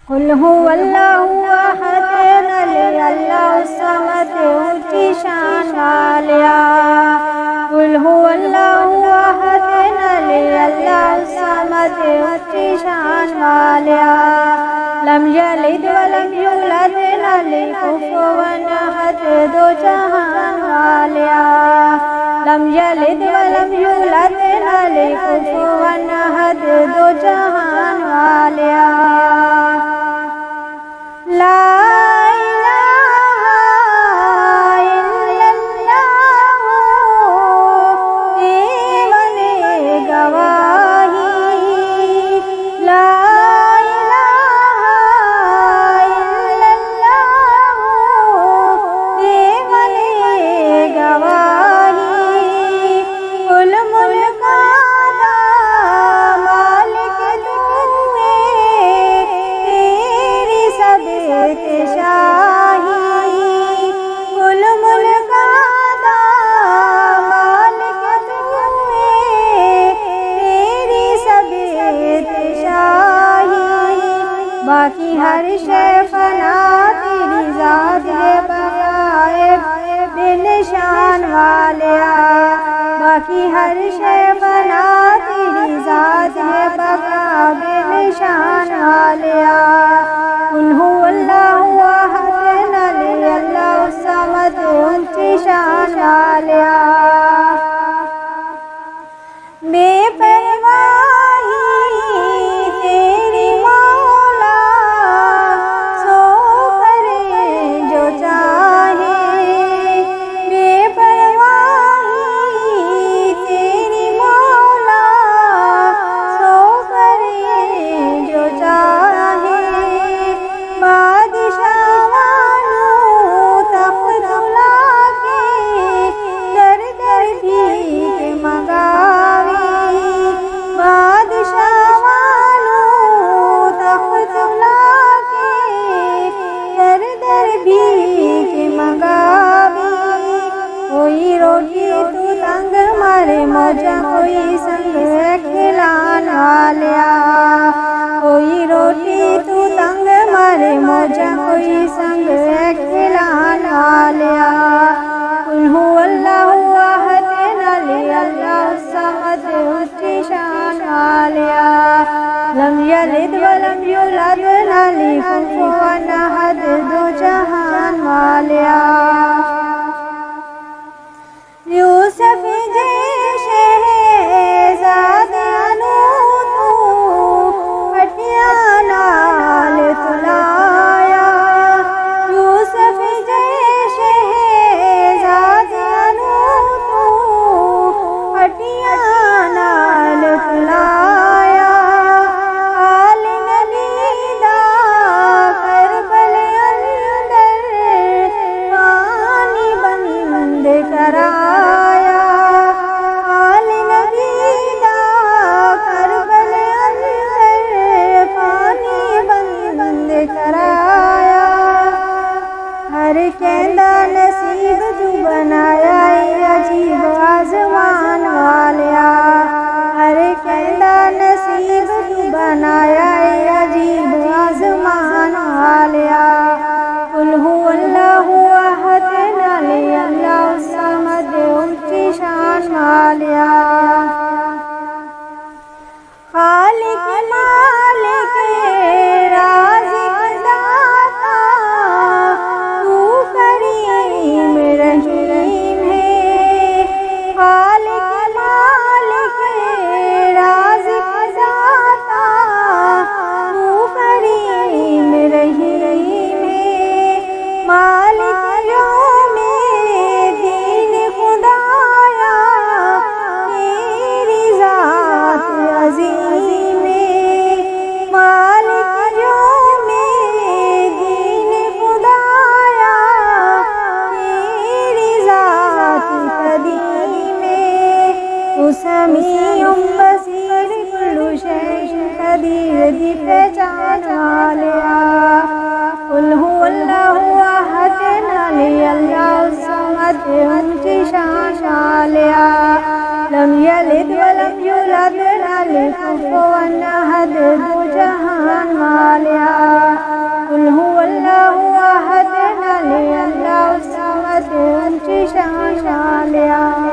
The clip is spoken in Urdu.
قل هو اللہ احد علی اللہ الصمد اونچی شان والیا قل هو اللہ احد علی اللہ الصمد اونچی شان والیا لم یلد ولم یولد علی کفوا احد دو جہان والیا لم یلد ولم یولد علی کفوا احد دو جہان والیا لا الہ الا اللہ دیوان گواہی لا الہ الا اللہ دیوان گواہی کل ملک مالک شاہی کل ملک مالک تیری سبیت شاہی باقی ہر شے فنا تیری ذات ہے بقائے بے نشان والیا باقی ہر شے فنا تیری ذات ہے بقا بے نشان والیا قل هو اللہ احد علی اللہ الصمد اونچی شان والیا بے پرواہی تیری مولا سو کرے جو چاہے بے پرواہی تیری مولا سو کرے جو چاہے کوئی روٹی تو تنگ مارے موجہ کوئی سنگ کھلان والیا کوئی روٹی تو تنگ مارے موجہ کوئی سنگ کھلان والیا قل هو اللہ احد علی اللہ الصمد اونچی شان والیا لم یلد ولم یولد علی کفوا احد دو جہان والیا یوسف جے شہزاد انو تو پٹیا نال تلایا یوسف جے شہزاد انو تو پٹیا نال شان والیا